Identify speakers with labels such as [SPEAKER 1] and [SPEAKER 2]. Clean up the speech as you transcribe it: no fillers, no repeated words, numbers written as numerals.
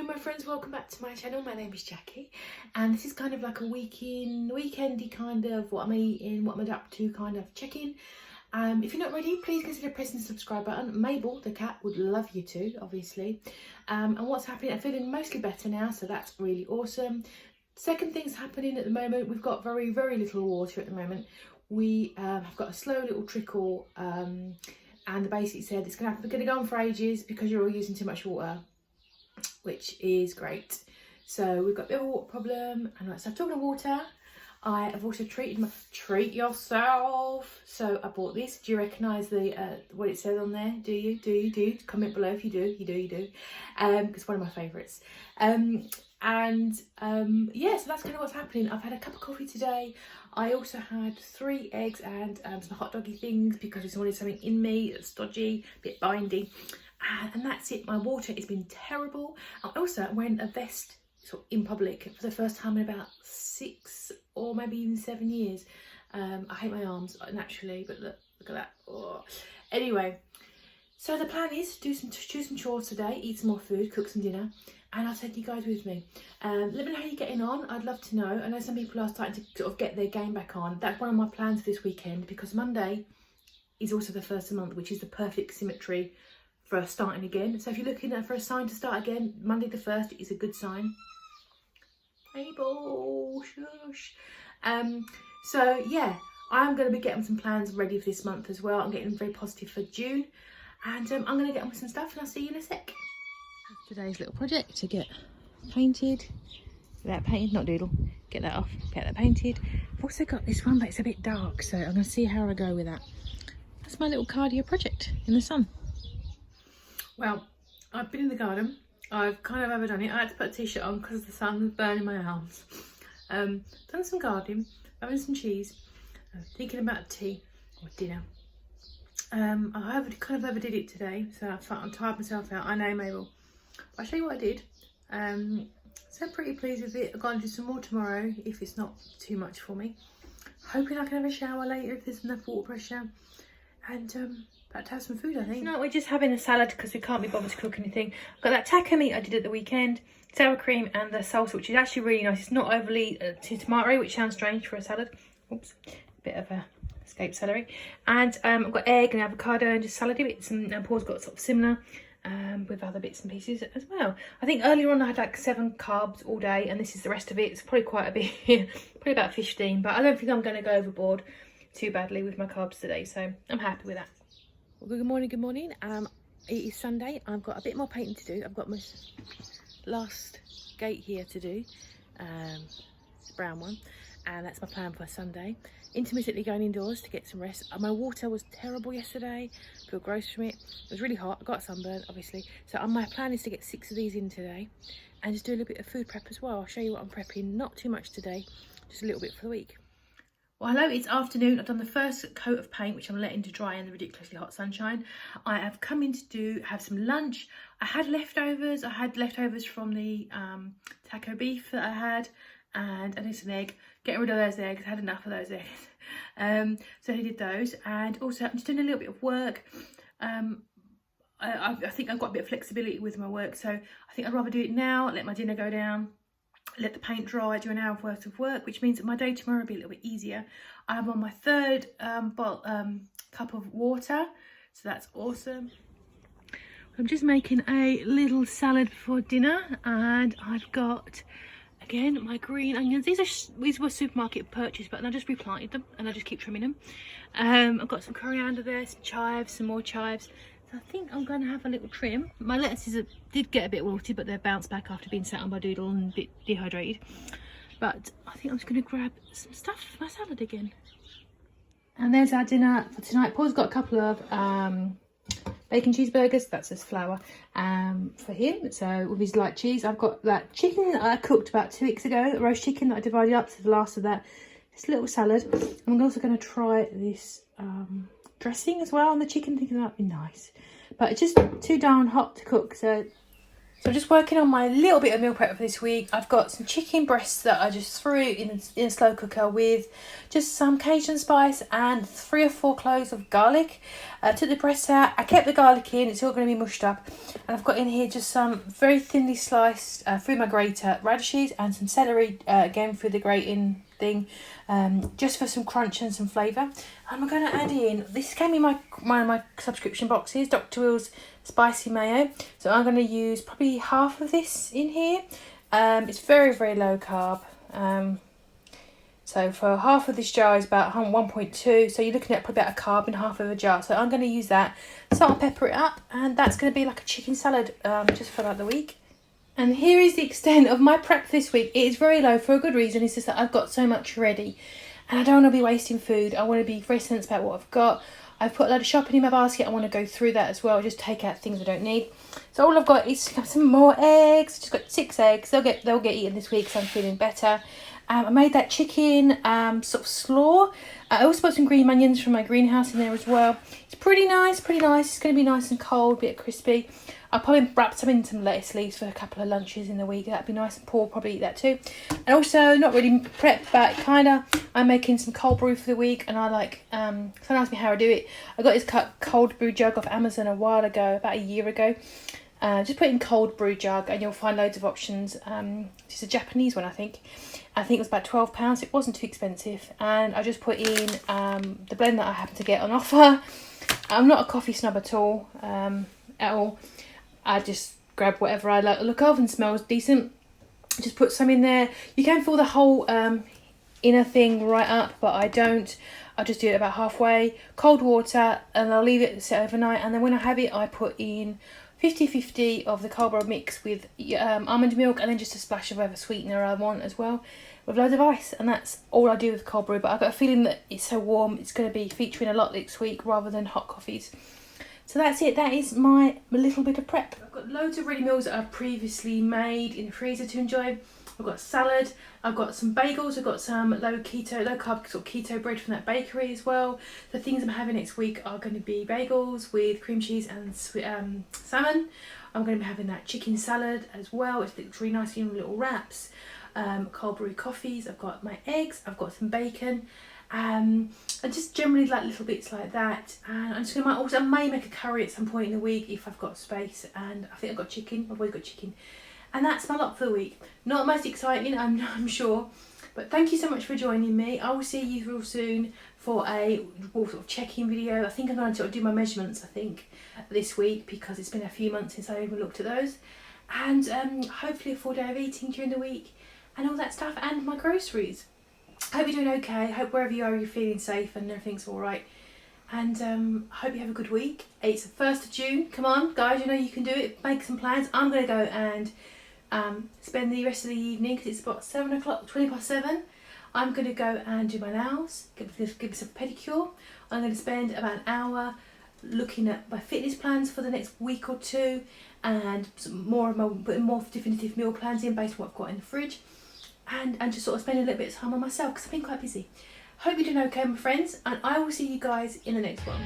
[SPEAKER 1] morning my friends, welcome back to my channel. My name is Jackie and this is kind of like a weekendy kind of what I'm eating, what I'm up to kind of check-in. If you're not ready, please consider pressing the subscribe button. Mabel, the cat, would love you to, obviously. And what's happening, I'm feeling mostly better now, so that's really awesome. Second thing's happening at the moment, we've got very little water at the moment. We have got a slow little trickle and the basic said it's going to go on for ages because you're all using too much water, which is great. So we've got a bit of a water problem and so talking of water, I have also treat yourself. So I bought this. Do you recognise the what it says on there? Do you? Comment below if you do. You do. It's one of my favourites. Yeah, so that's kind of what's happening. I've had a cup of coffee today. I also had 3 eggs and some hot doggy things because I just wanted something in me that's stodgy, a bit bindy. And that's it. My water has been terrible. I also wearing a vest sort of in public for the first time in about 6 or maybe even 7 years. I hate my arms naturally, but look at that. Oh. Anyway, so the plan is to do some chores today, eat some more food, cook some dinner, and I'll take you guys with me. Let me know how you're getting on. I'd love to know. I know some people are starting to sort of get their game back on. That's one of my plans for this weekend because Monday is also the first of the month, which is the perfect symmetry for starting again. So if you're looking for a sign to start again, Monday the 1st is a good sign. Mabel, shush. So yeah, I'm going to be getting some plans ready for this month as well. I'm getting very positive for June, and I'm going to get on with some stuff, and I'll see you in a sec. Today's little project to get painted. Get that painted, not doodle. Get that off. Get that painted. I've also got this one, but it's a bit dark, so I'm going to see how I go with that. That's my little cardio project in the sun. Well, I've been in the garden. I've kind of overdone it. I had to put a t-shirt on because the sun was burning my arms. Done some gardening, having some cheese, thinking about tea or dinner. I kind of overdid it today, so I tired myself out. I know, Mabel. But I'll show you what I did. So I'm pretty pleased with it. I'm going to do some more tomorrow if it's not too much for me. Hoping I can have a shower later if there's enough water pressure. And about to have some food, I think. No, we're just having a salad because we can't be bothered to cook anything. I've got that taco meat I did at the weekend, sour cream and the salsa, which is actually really nice. It's not overly tomatoey, which sounds strange for a salad. Oops, bit of a escape celery. And I've got egg and avocado and just salad bits, and Paul's got sort of similar with other bits and pieces as well. I think earlier on I had like 7 carbs all day, and this is the rest of it. It's probably quite a bit, probably about 15, but I don't think I'm going to go overboard too badly with my carbs today, so I'm happy with that. Well, good morning. It is Sunday. I've got a bit more painting to do. I've got my last gate here to do. It's a brown one, and that's my plan for Sunday. Intermittently going indoors to get some rest. My water was terrible yesterday. I feel gross from it. It was really hot. I got sunburn, obviously. So my plan is to get 6 of these in today and just do a little bit of food prep as well. I'll show you what I'm prepping. Not too much today, just a little bit for the week. Well, hello, it's afternoon. I've done the first coat of paint, which I'm letting to dry in the ridiculously hot sunshine. I have come in to have some lunch. I had leftovers. From the taco beef that I had, and I need some egg. Getting rid of those eggs. I had enough of those eggs. So I did those, and also I'm just doing a little bit of work. I think I've got a bit of flexibility with my work, so I think I'd rather do it now, let my dinner go down, let the paint dry, do an hour worth of work, which means that my day tomorrow will be a little bit easier. I'm on my 3rd cup of water, so that's awesome. I'm just making a little salad before dinner, and I've got, again, my green onions. These were supermarket purchase, but I just replanted them and I just keep trimming them. I've got some coriander there, some chives, some more chives. I think I'm going to have a little trim. My lettuces did get a bit wilted, but they've bounced back after being sat on my doodle and a bit dehydrated. But I think I'm just going to grab some stuff for my salad again. And there's our dinner for tonight. Paul's got a couple of bacon cheeseburgers. That's his flour for him. So with his light cheese, I've got that chicken that I cooked about 2 weeks ago, roast chicken that I divided up. So the last of that, this little salad. I'm also going to try this dressing as well on the chicken. I think that would be nice, but it's just too darn hot to cook, so So I'm just working on my little bit of meal prep for this week. I've got some chicken breasts that I just threw in a slow cooker with just some Cajun spice and 3 or 4 cloves of garlic. Took the breasts out. I kept the garlic in. It's all going to be mushed up. And I've got in here just some very thinly sliced, through my grater, radishes and some celery, again through the grating thing, just for some crunch and some flavour. And I'm going to add in, this came in one of my subscription boxes, Dr. Will's spicy mayo. So I'm going to use probably half of this in here. It's very, very low carb. So for half of this jar is about 1.2. So you're looking at probably about a carb in half of a jar. So I'm going to use that, salt and pepper it up. And that's going to be like a chicken salad just for like the week. And here is the extent of my prep this week. It is very low for a good reason. It's just that I've got so much ready. And I don't want to be wasting food. I want to be very sensible about what I've got. I've put a load of shopping in my basket. I want to go through that as well. Just take out things I don't need. So all I've got is some more eggs. Just got 6 eggs. They'll get eaten this week, so I'm feeling better. I made that chicken sort of slaw. I also put some green onions from my greenhouse in there as well. It's pretty nice, pretty nice. It's going to be nice and cold, a bit crispy. I'll probably wrap some in some lettuce leaves for a couple of lunches in the week. That'd be nice, and Paul will probably eat that too. And also, not really prep, but kinda, I'm making some cold brew for the week, and I like, someone asked me how I do it. I got this cold brew jug off Amazon a while ago, about a year ago. Just put in cold brew jug and you'll find loads of options. It's a Japanese one, I think. I think it was about £12. It wasn't too expensive. And I just put in the blend that I happened to get on offer. I'm not a coffee snob at all. I just grab whatever I like the look of and smells decent. Just put some in there. You can fill the whole inner thing right up, but I don't. I just do it about halfway. Cold water, and I'll leave it set overnight. And then when I have it, I put in 50-50 of the cold brew mix with almond milk, and then just a splash of whatever sweetener I want as well, with loads of ice. And that's all I do with cold brew. But I've got a feeling that it's so warm, it's going to be featuring a lot next week rather than hot coffees. So that's it. That is my little bit of prep. I've got loads of ready meals that I've previously made in the freezer to enjoy. I've got salad. I've got some bagels. I've got some low carb sort of keto bread from that bakery as well. The things I'm having next week are going to be bagels with cream cheese and salmon. I'm going to be having that chicken salad as well. It looks really nice in little wraps. Cold brew coffees. I've got my eggs. I've got some bacon. And just generally like little bits like that. And I'm just going to I may make a curry at some point in the week if I've got space. And I think I've got chicken. I've always got chicken. And that's my lot for the week. Not most exciting, I'm sure. But thank you so much for joining me. I will see you real soon for a sort of check-in video. I think I'm going to do my measurements, this week, because it's been a few months since I even looked at those. And hopefully a full day of eating during the week and all that stuff, and my groceries. Hope you're doing okay. Hope wherever you are you're feeling safe and everything's all right. And hope you have a good week. It's the 1st of June. Come on, guys, you know you can do it. Make some plans. I'm going to go and spend the rest of the evening, because it's about 7 o'clock, 7. I'm going to go and do my nails, give myself a pedicure. I'm going to spend about an hour looking at my fitness plans for the next week or two, and putting more definitive meal plans in based on what I've got in the fridge, and just sort of spending a little bit of time on myself, because I've been quite busy. Hope you're doing okay, my friends, and I will see you guys in the next one.